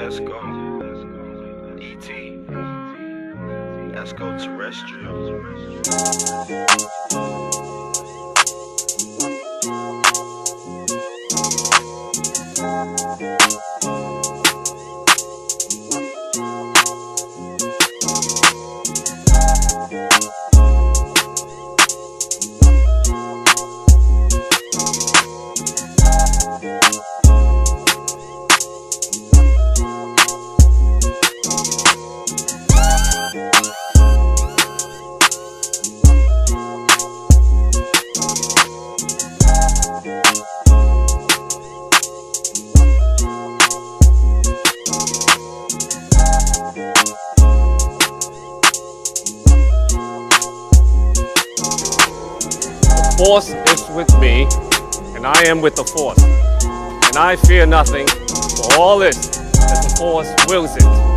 let's go. E.T. Let's go terrestrial. The force is with me, and I am with the force. And I fear nothing, for all this, as the force wills it.